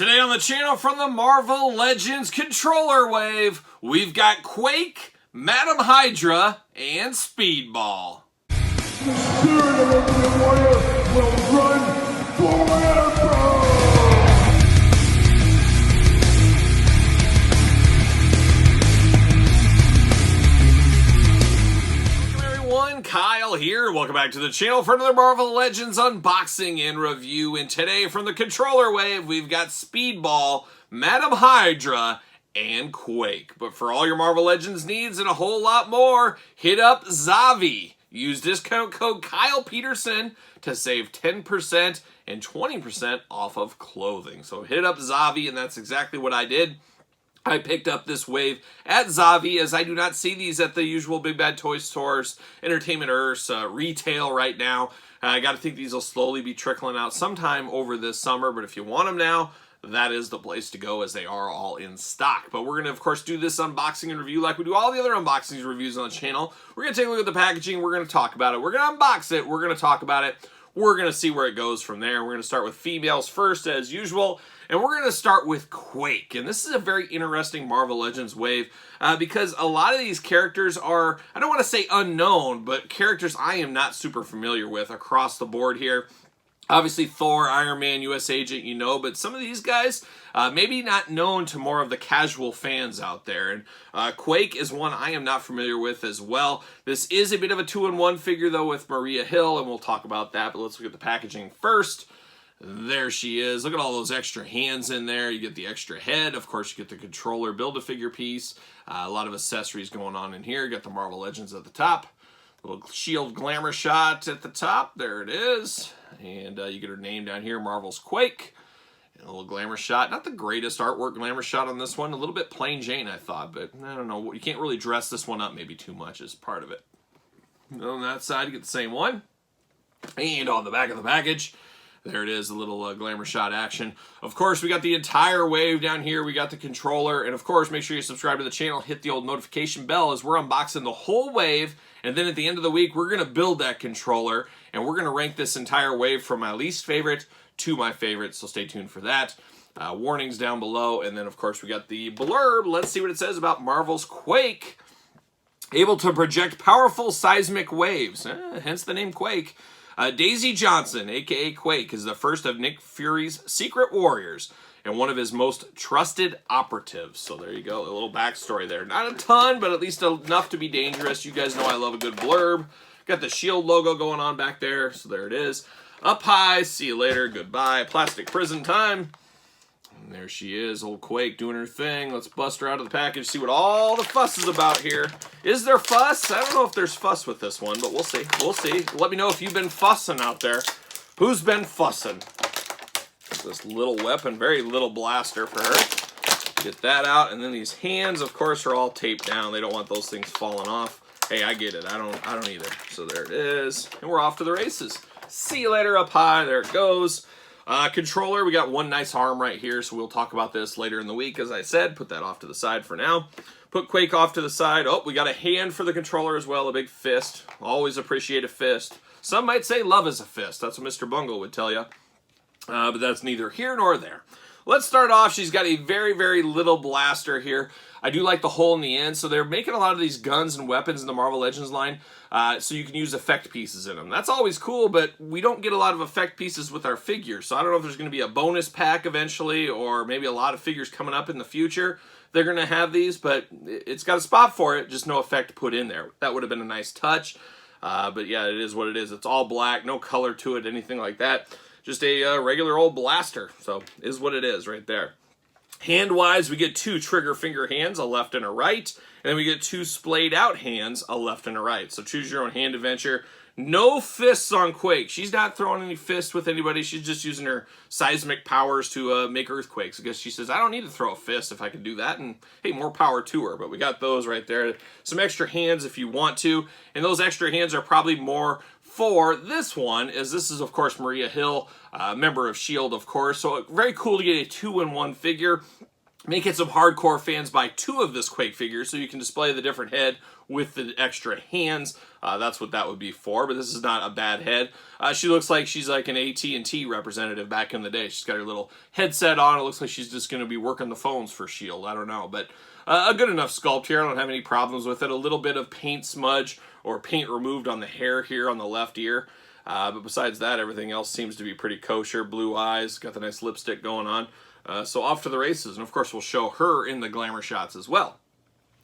Today on the channel from the Marvel Legends Controller Wave, we've got Quake, Madam Hydra, and Speedball. The spirit of Ultimate Warrior will run forever! Welcome everyone, Kyle here. Welcome back to the channel for another Marvel Legends unboxing and review. And today from the Controller Wave, we've got Speedball, Madam Hydra, and Quake. But for all your Marvel Legends needs and a whole lot more, hit up Zavi. Use discount code Kyle Peterson to save 10% and 20% off of clothing. So hit up Zavi, and that's exactly what I did. I picked up this wave at Zavi, as I do not see these at the usual Big Bad Toy Stores, Entertainment Earths, retail right now. I got to think these will slowly be trickling out sometime over this summer, but if you want them now, that is the place to go, as they are all in stock. But we're going to, of course, do this unboxing and review like we do all the other unboxings and reviews on the channel. We're going to take a look at the packaging. We're going to talk about it. We're going to unbox it. We're going to talk about it. We're going to see where it goes from there. We're going to start with females first, as usual. And we're going to start with Quake. And this is a very interesting Marvel Legends wave because a lot of these characters are, I don't want to say unknown, but characters I am not super familiar with across the board here. Obviously, Thor, Iron Man, US Agent, you know, but some of these guys, maybe not known to more of the casual fans out there. And Quake is one I am not familiar with as well. This is a bit of a 2-in-1 figure, though, with Maria Hill, and we'll talk about that. But let's look at the packaging first. There she is. Look at all those extra hands in there. You get the extra head. Of course, you get the controller Build-A-Figure piece. A lot of accessories going on in here. You got the Marvel Legends at the top. Little shield glamour shot at the top. There it is. And you get her name down here, Marvel's Quake. And a little glamour shot. Not the greatest artwork glamour shot on this one. A little bit plain Jane, I thought. But I don't know. You can't really dress this one up maybe too much as part of it. And on that side, you get the same one. And on the back of the package, there it is, a little glamour shot action. Of course, we got the entire wave down here. We got the controller. And of course, make sure you subscribe to the channel. Hit the old notification bell as we're unboxing the whole wave. And then at the end of the week, we're going to build that controller. And we're going to rank this entire wave from my least favorite to my favorite. So stay tuned for that. Warnings down below. And then, of course, we got the blurb. Let's see what it says about Marvel's Quake. Able to project powerful seismic waves. Hence the name Quake. Daisy Johnson, a.k.a. Quake, is the first of Nick Fury's secret warriors and one of his most trusted operatives. So there you go, a little backstory there. Not a ton, but at least enough to be dangerous. You guys know I love a good blurb. Got the shield logo going on back there, so there it is. Up high, see you later, goodbye. Plastic prison time. And there she is, old Quake doing her thing. Let's bust her out of the package, see what all the fuss is about here. Is there fuss? I don't know if there's fuss with this one, but we'll see. We'll see. Let me know if you've been fussing out there. Who's been fussing? This little weapon, very little blaster for her. Get that out, and then these hands, of course, are all taped down. They don't want those things falling off. Hey, I get it. I don't either. So there it is, and we're off to the races. See you later up high. There it goes. Controller, we got one nice arm right here, so we'll talk about this later in the week, as I said. Put that off to the side for now. Put Quake off to the side. Oh, we got a hand for the controller as well, a big fist. Always appreciate a fist. Some might say love is a fist. That's what Mr. Bungle would tell you. But that's neither here nor there. Let's start off. She's got a very, very little blaster here. I do like the hole in the end. So they're making a lot of these guns and weapons in the Marvel Legends line so you can use effect pieces in them. That's always cool, but we don't get a lot of effect pieces with our figures. So I don't know if there's going to be a bonus pack eventually, or maybe a lot of figures coming up in the future. They're going to have these, but it's got a spot for it, just no effect put in there. That would have been a nice touch. But yeah, it is what it is. It's all black, no color to it, anything like that. Just a regular old blaster. So is what it is right there. Hand-wise, we get two trigger finger hands, a left and a right. And then we get two splayed out hands, a left and a right. So choose your own hand adventure. No fists on Quake. She's not throwing any fists with anybody. She's just using her seismic powers to make earthquakes. I guess she says, I don't need to throw a fist if I can do that. And hey, more power to her. But we got those right there. Some extra hands if you want to. And those extra hands are probably more for this one, as this is, of course, Maria Hill, member of S.H.I.E.L.D., of course. So very cool to get a 2-in-1 figure. Make it some hardcore fans buy 2 of this Quake figure so you can display the different head with the extra hands. That's what that would be for, but this is not a bad head. She looks like she's like an AT&T representative back in the day. She's got her little headset on. It looks like she's just going to be working the phones for S.H.I.E.L.D. I don't know, but a good enough sculpt here. I don't have any problems with it. A little bit of paint smudge or paint removed on the hair here on the left ear. But besides that, everything else seems to be pretty kosher. Blue eyes, got the nice lipstick going on. So off to the races, and of course we'll show her in the glamour shots as well.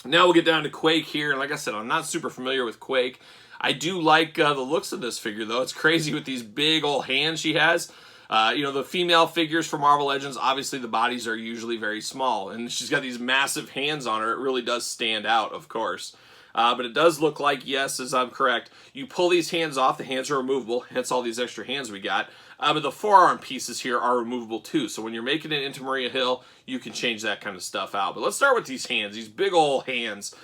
Now we'll get down to Quake here, and like I said, I'm not super familiar with Quake. I do like the looks of this figure, though. It's crazy with these big old hands she has. You know, the female figures for Marvel Legends, obviously the bodies are usually very small, and she's got these massive hands on her. It really does stand out, of course. But it does look like, yes, as I'm correct, you pull these hands off, the hands are removable, hence all these extra hands we got. But the forearm pieces here are removable too, so when you're making it into Maria Hill, you can change that kind of stuff out. But let's start with these hands, these big old hands.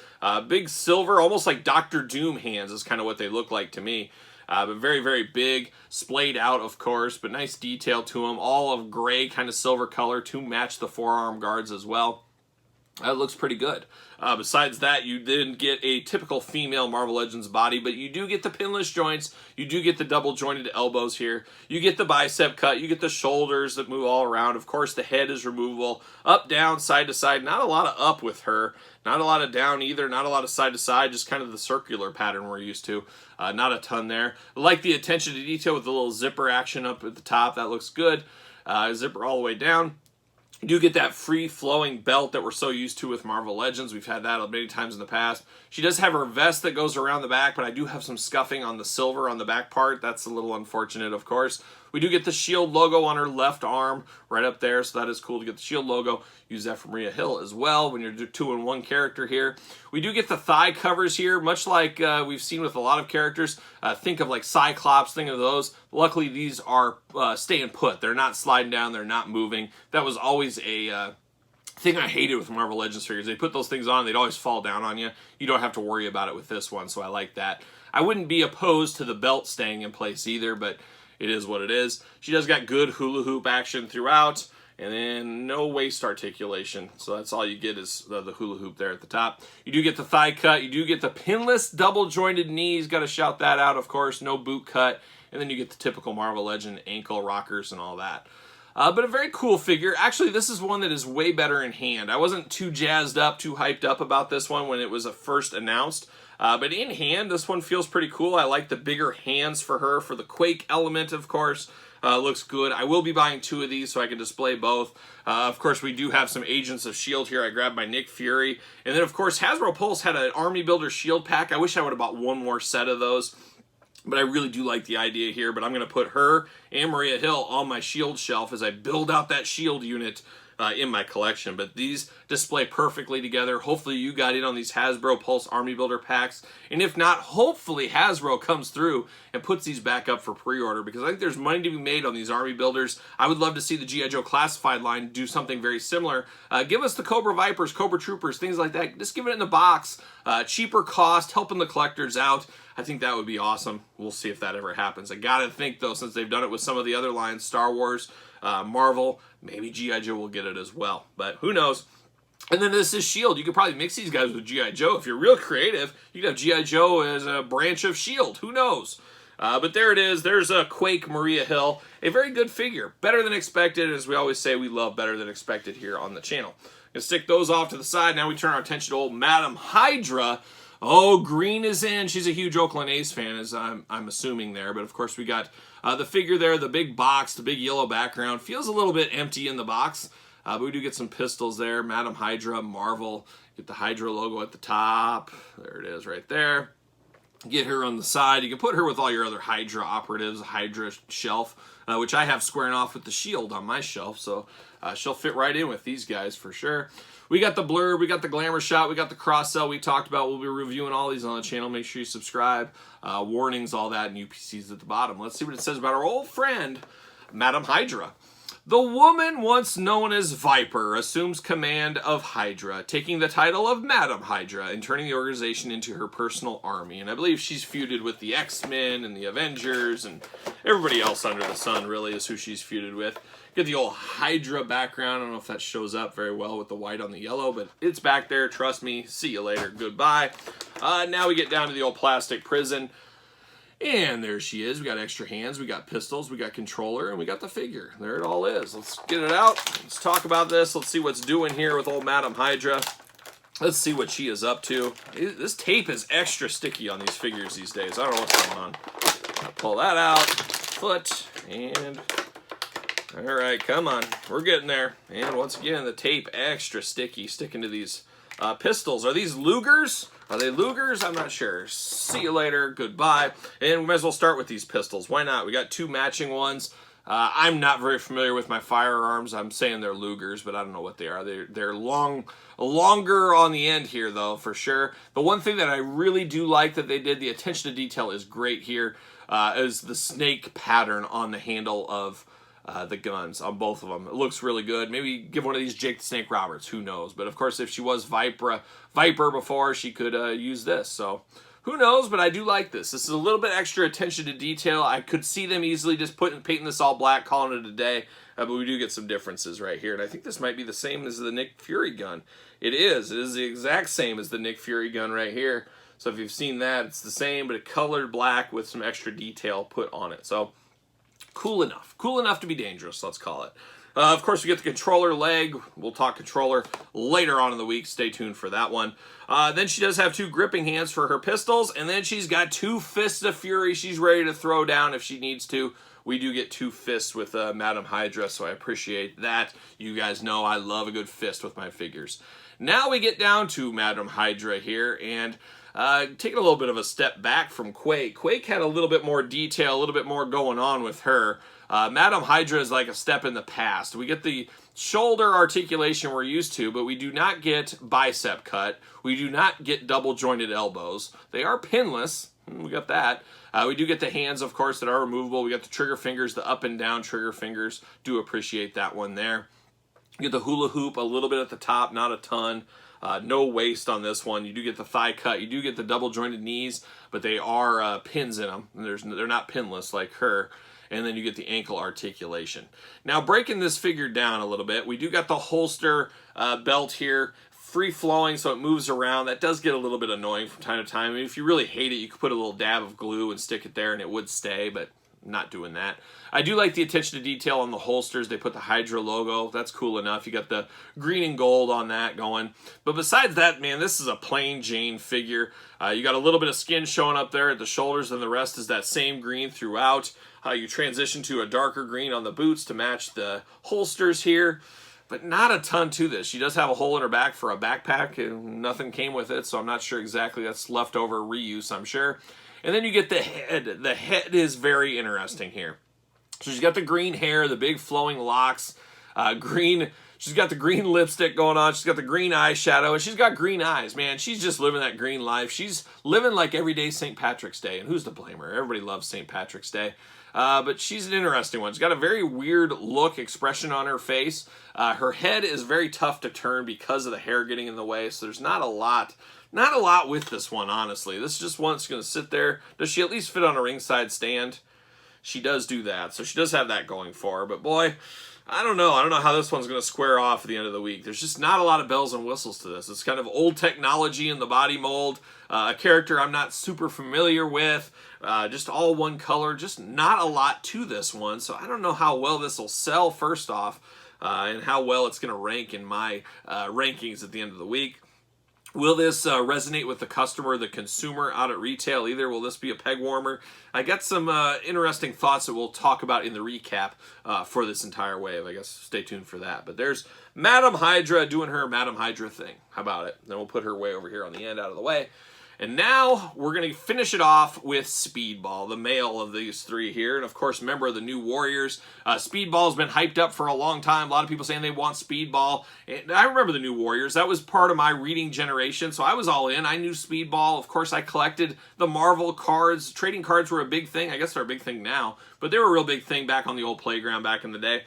Big silver, almost like Dr. Doom hands is kind of what they look like to me. But very, very big, splayed out, of course, but nice detail to them. All of gray, kind of silver color to match the forearm guards as well. That looks pretty good. Besides that, you didn't get a typical female Marvel Legends body, but you do get the pinless joints. You do get the double jointed elbows here. You get the bicep cut. You get the shoulders that move all around. Of course, the head is removable. Up, down, side to side. Not a lot of up with her. Not a lot of down either. Not a lot of side to side. Just kind of the circular pattern we're used to. Not a ton there. I like the attention to detail with the little zipper action up at the top. That looks good. Zipper all the way down. You do get that free-flowing belt that we're so used to with Marvel Legends. We've had that many times in the past. She does have her vest that goes around the back, but I do have some scuffing on the silver on the back part. That's a little unfortunate, of course. We do get the S.H.I.E.L.D. logo on her left arm right up there, so that is cool to get the S.H.I.E.L.D. logo. Use that for Maria Hill as well when you're 2-in-1 character here. We do get the thigh covers here, much like we've seen with a lot of characters. Think of like Cyclops, think of those. Luckily, these are staying put. They're not sliding down, they're not moving. That was always a thing I hated with Marvel Legends figures. They put those things on, they'd always fall down on you. You don't have to worry about it with this one, so I like that. I wouldn't be opposed to the belt staying in place either, but it is what it is. She does got good hula hoop action throughout, and then no waist articulation. So that's all you get is the hula hoop there at the top. You do get the thigh cut. You do get the pinless double jointed knees. Got to shout that out, of course. No boot cut. And then you get the typical Marvel Legend ankle rockers and all that. But a very cool figure. Actually, this is one that is way better in hand. I wasn't too jazzed up, too hyped up about this one when it was first announced. But in hand, this one feels pretty cool. I like the bigger hands for her, for the Quake element, of course. Looks good. I will be buying 2 of these so I can display both. Of course, we do have some Agents of S.H.I.E.L.D. here. I grabbed my Nick Fury. And then, of course, Hasbro Pulse had an Army Builder S.H.I.E.L.D. pack. I wish I would have bought one more set of those. But I really do like the idea here. But I'm going to put her and Maria Hill on my S.H.I.E.L.D. shelf as I build out that S.H.I.E.L.D. unit in my collection. But these display perfectly together. Hopefully you got in on these Hasbro Pulse Army Builder packs. And if not, hopefully Hasbro comes through and puts these back up for pre-order, because I think there's money to be made on these Army Builders. I would love to see the G.I. Joe Classified line do something very similar. Give us the Cobra Vipers, Cobra Troopers, things like that. Just give it in the box. Cheaper cost, helping the collectors out. I think that would be awesome. We'll see if that ever happens. I gotta think, though, since they've done it with some of the other lines, Star Wars, Marvel, maybe G.I. Joe will get it as well. But who knows? And then this is S.H.I.E.L.D. You could probably mix these guys with G.I. Joe. If you're real creative, you could have G.I. Joe as a branch of S.H.I.E.L.D. Who knows? But there it is. There's a Quake Maria Hill. A very good figure. Better than expected. As we always say, we love better than expected here on the channel. Gonna stick those off to the side. Now we turn our attention to old Madam Hydra. Oh, green is in. She's a huge Oakland A's fan, as I'm assuming there. But, of course, we got the figure there, the big box, the big yellow background. Feels a little bit empty in the box. But we do get some pistols there. Madam Hydra, Marvel. Get the Hydra logo at the top. There it is right there. Get her on the side. You can put her with all your other Hydra operatives, Hydra shelf, which I have squaring off with the S.H.I.E.L.D. on my shelf. So she'll fit right in with these guys for sure. We got the blurb, we got the glamour shot, we got the cross sell we talked about. We'll be reviewing all these on the channel. Make sure you subscribe. Warnings, all that, and UPCs at the bottom. Let's see what it says about our old friend, Madam Hydra. The woman once known as Viper assumes command of Hydra, taking the title of Madam Hydra and turning the organization into her personal army. And I believe she's feuded with the X-Men and the Avengers and everybody else under the sun, really, is who she's feuded with. Get the old Hydra background. I don't know if that shows up very well with the white on the yellow, but it's back there. Trust me. See you later. Goodbye. Now we get down to the old plastic prison. And there she is. We got extra hands, we got pistols, we got controller, and we got the figure. There it all is. Let's get it out. Let's talk about this. Let's see what's doing here with old Madam Hydra. Let's see what she is up to. This tape is extra sticky on these figures these days. I don't know what's going on. I'll pull that out. Foot. And... alright, come on. We're getting there. And once again, the tape extra sticky, sticking to these pistols. Are these Lugers? Are they Lugers? I'm not sure. See you later. Goodbye. And we might as well start with these pistols. Why not? We got two matching ones. I'm not very familiar with my firearms. I'm saying they're Lugers, but I don't know what they are. They're longer on the end here, though, for sure. The one thing that I really do like that they did, the attention to detail is great here, is the snake pattern on the handle of the guns on both of them. It looks really good. Maybe give one of these Jake the Snake Roberts. Who knows? But of course, if she was Viper before, she could use this. So who knows? But I do like this. This is a little bit extra attention to detail. I could see them easily just painting this all black, calling it a day. But we do get some differences right here. And I think this might be the same as the Nick Fury gun. It is. It is the exact same as the Nick Fury gun right here. So if you've seen that, it's the same, but it colored black with some extra detail put on it. So cool enough to be dangerous, let's call it. Of course, we get the controller leg. We'll talk controller later on in the week. Stay tuned for that one. Then she does have two gripping hands for her pistols, and then she's got two fists of fury she's ready to throw down if she needs to. We do get two fists with Madam Hydra, so I appreciate that. You guys know I love a good fist with my figures. Now we get down to Madam Hydra here, and taking a little bit of a step back from Quake. Quake had a little bit more detail, a little bit more going on with her. Madam Hydra is like a step in the past. We get the shoulder articulation we're used to, but we do not get bicep cut. We do not get double jointed elbows. They are pinless. We got that. We do get the hands, of course, that are removable. We got the trigger fingers, the up and down trigger fingers. Do appreciate that one there. You get the hula hoop a little bit at the top, not a ton. No waist on this one. You do get the thigh cut. You do get the double jointed knees, but they are pins in them. They're not pinless like her. And then you get the ankle articulation. Now, breaking this figure down a little bit, we do got the holster belt here, free flowing, so it moves around. That does get a little bit annoying from time to time. I mean, if you really hate it, you could put a little dab of glue and stick it there, and it would stay, but I'm not doing that. I do like the attention to detail on the holsters. They put the Hydra logo. That's cool enough. You got the green and gold on that going. But besides that, man, this is a plain Jane figure. You got a little bit of skin showing up there at the shoulders, and the rest is that same green throughout. You transition to a darker green on the boots to match the holsters here. But not a ton to this. She does have a hole in her back for a backpack, and nothing came with it, so I'm not sure exactly. That's leftover reuse, I'm sure. And then you get the head. The head is very interesting here. So she's got the green hair, the big flowing locks, green. She's got the green lipstick going on. She's got the green eyeshadow, and she's got green eyes, man. She's just living that green life. She's living like everyday St. Patrick's Day, and who's to blame her? Everybody loves St. Patrick's Day. But she's an interesting one. She's got a very weird look, expression on her face. Her head is very tough to turn because of the hair getting in the way, so there's not a lot with this one, honestly. This is just one that's going to sit there. Does she at least fit on a ringside stand? She does do that, so she does have that going for her. But boy, I don't know. I don't know how this one's going to square off at the end of the week. There's just not a lot of bells and whistles to this. It's kind of old technology in the body mold. A character I'm not super familiar with. Just all one color. Just not a lot to this one. So I don't know how well this will sell, first off, and how well it's going to rank in my rankings at the end of the week. Will this resonate with the customer, the consumer out at retail? Either will this be a peg warmer? I got some interesting thoughts that we'll talk about in the recap for this entire wave. I guess stay tuned for that. But there's Madam Hydra doing her Madam Hydra thing. How about it? Then we'll put her way over here on the end out of the way. And now we're going to finish it off with Speedball, the male of these three here. And of course, member of the New Warriors. Speedball's been hyped up for a long time. A lot of people saying they want Speedball. And I remember the New Warriors. That was part of my reading generation. So I was all in. I knew Speedball. Of course, I collected the Marvel cards. Trading cards were a big thing. I guess they're a big thing now. But they were a real big thing back on the old playground back in the day.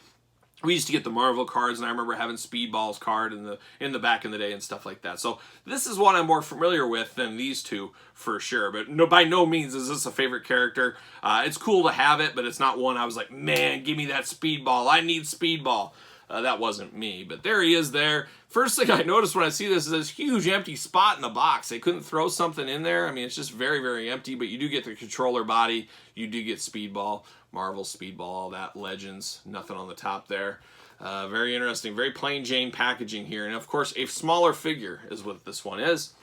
We used to get the Marvel cards, and I remember having Speedball's card in the back in the day and stuff like that. So this is one I'm more familiar with than these two for sure. But no, by no means is this a favorite character. It's cool to have it, but it's not one I was like, man, give me that Speedball. I need Speedball. That wasn't me, but there he is there. First thing I noticed when I see this is this huge empty spot in the box. They couldn't throw something in there. I mean, it's just very, very empty, but you do get the controller body. You do get Speedball, Marvel, Speedball, all that, Legends, nothing on the top there. Very interesting, very plain Jane packaging here. And of course, a smaller figure is what this one is.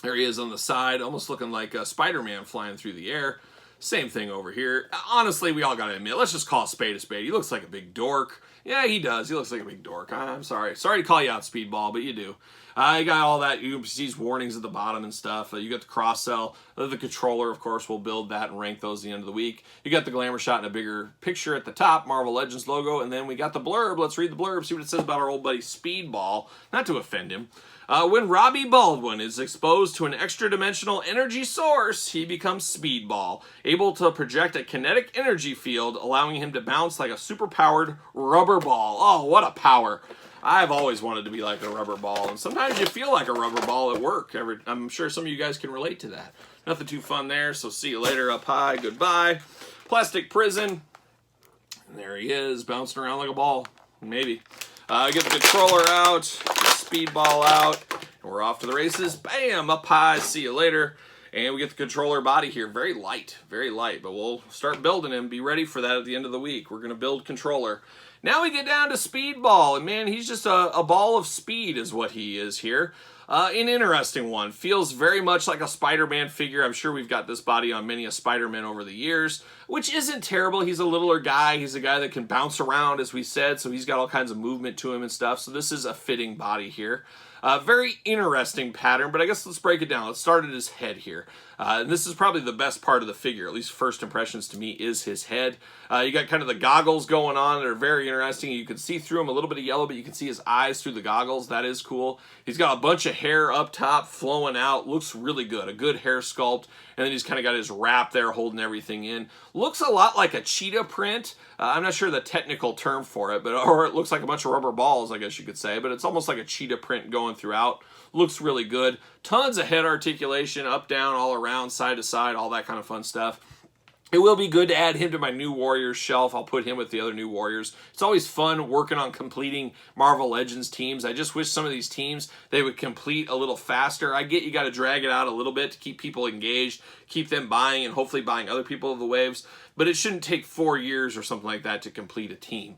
There he is on the side, almost looking like Spider-Man flying through the air. Same thing over here. Honestly, we all gotta admit, let's just call a spade a spade. He looks like a big dork. Yeah, he does. He looks like a big dork. I'm sorry. Sorry to call you out, Speedball, but you do. You got all that. You see these warnings at the bottom and stuff. You got the cross-sell. The controller, of course, will build that and rank those at the end of the week. You got the glamour shot and a bigger picture at the top, Marvel Legends logo, and then we got the blurb. Let's read the blurb, see what it says about our old buddy Speedball. Not to offend him. When Robbie Baldwin is exposed to an extra-dimensional energy source, he becomes Speedball, able to project a kinetic energy field, allowing him to bounce like a super-powered rubber ball. Oh, what a power. I've always wanted to be like a rubber ball, and sometimes you feel like a rubber ball at work. I'm sure some of you guys can relate to that. Nothing too fun there, so see you later up high. Goodbye. Plastic prison. And there he is, bouncing around like a ball. Maybe. Get the controller out, Speedball out, and we're off to the races. Bam, up high, see you later. And we get the controller body here, very light, but we'll start building him. Be ready for that at the end of the week. We're going to build controller. Now we get down to Speedball, and man, he's just a ball of speed is what he is here. An interesting one. Feels very much like a Spider-Man figure. I'm sure we've got this body on many a Spider-Man over the years, which isn't terrible. He's a littler guy. He's a guy that can bounce around, as we said, so he's got all kinds of movement to him and stuff. So this is a fitting body here. Very interesting pattern, but I guess let's break it down. Let's start at his head here. And this is probably the best part of the figure, at least first impressions to me, is his head. You got kind of the goggles going on that are very interesting. You can see through them, a little bit of yellow, but you can see his eyes through the goggles. That is cool. He's got a bunch of hair up top flowing out. Looks really good. A good hair sculpt. And then he's kind of got his wrap there holding everything in. Looks a lot like a cheetah print. I'm not sure the technical term for it, or it looks like a bunch of rubber balls, I guess you could say, but it's almost like a cheetah print going throughout. Looks really good. Tons of head articulation, up, down, all around, side to side, all that kind of fun stuff. It will be good to add him to my New Warriors shelf. I'll put him with the other New Warriors. It's always fun working on completing Marvel Legends teams. I just wish some of these teams, they would complete a little faster. I get you got to drag it out a little bit to keep people engaged, keep them buying, and hopefully buying other people of the waves. But it shouldn't take 4 years or something like that to complete a team.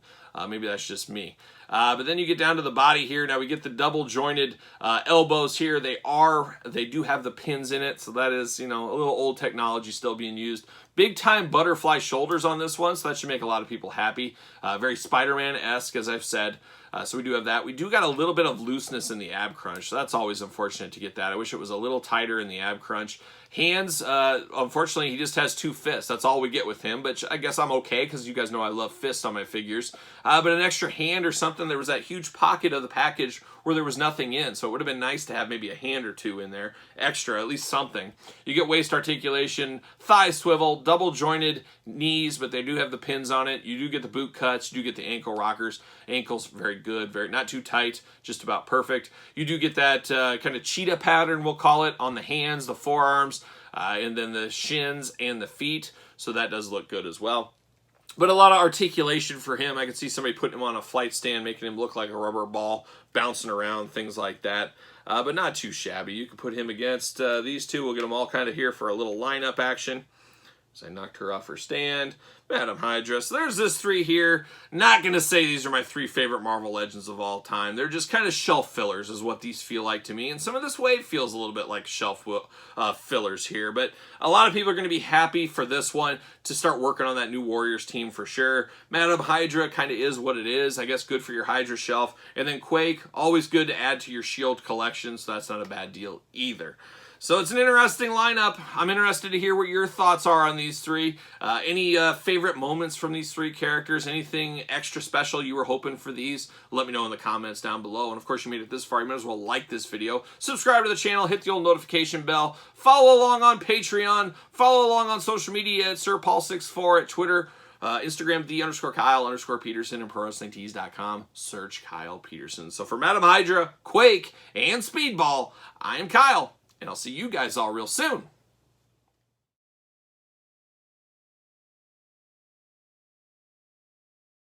Maybe that's just me. But then you get down to the body here. Now we get the double jointed elbows here. They do have the pins in it, so that is, you know, a little old technology still being used. Big time butterfly shoulders on this one, so that should make a lot of people happy. Very Spider-Man-esque, as I've said. So we do have that. We do got a little bit of looseness in the ab crunch, so that's always unfortunate to get that. I wish it was a little tighter in the ab crunch. Hands, unfortunately, he just has 2 fists. That's all we get with him, but I guess I'm okay because you guys know I love fists on my figures. But an extra hand or something, there was that huge pocket of the package where there was nothing in, so it would have been nice to have maybe a hand or 2 in there, extra, at least something. You get waist articulation, thigh swivel, double jointed knees, but they do have the pins on it. You do get the boot cuts, you do get the ankle rockers. Ankles, very good, not too tight, just about perfect. You do get that kind of cheetah pattern, we'll call it, on the hands, the forearms, and then the shins and the feet, so that does look good as well. But a lot of articulation for him. I could see somebody putting him on a flight stand, making him look like a rubber ball, bouncing around, things like that. But not too shabby. You can put him against these two. We'll get them all kind of here for a little lineup action. So I knocked her off her stand. Madam Hydra. So there's this 3 here. Not going to say these are my 3 favorite Marvel Legends of all time. They're just kind of shelf fillers is what these feel like to me. And some of this wave feels a little bit like shelf fillers here. But a lot of people are going to be happy for this one to start working on that New Warriors team for sure. Madam Hydra kind of is what it is. I guess good for your Hydra shelf. And then Quake, always good to add to your Shield collection. So that's not a bad deal either. So it's an interesting lineup. I'm interested to hear what your thoughts are on these 3. Any favorite moments from these 3 characters? Anything extra special you were hoping for these? Let me know in the comments down below. And of course, you made it this far, you might as well like this video. Subscribe to the channel, hit the old notification bell. Follow along on Patreon. Follow along on social media at SirPaul64 at Twitter. Instagram, _Kyle_Peterson, and ProWrestlingTees.com. Search Kyle Peterson. So for Madam Hydra, Quake, and Speedball, I am Kyle, and I'll see you guys all real soon.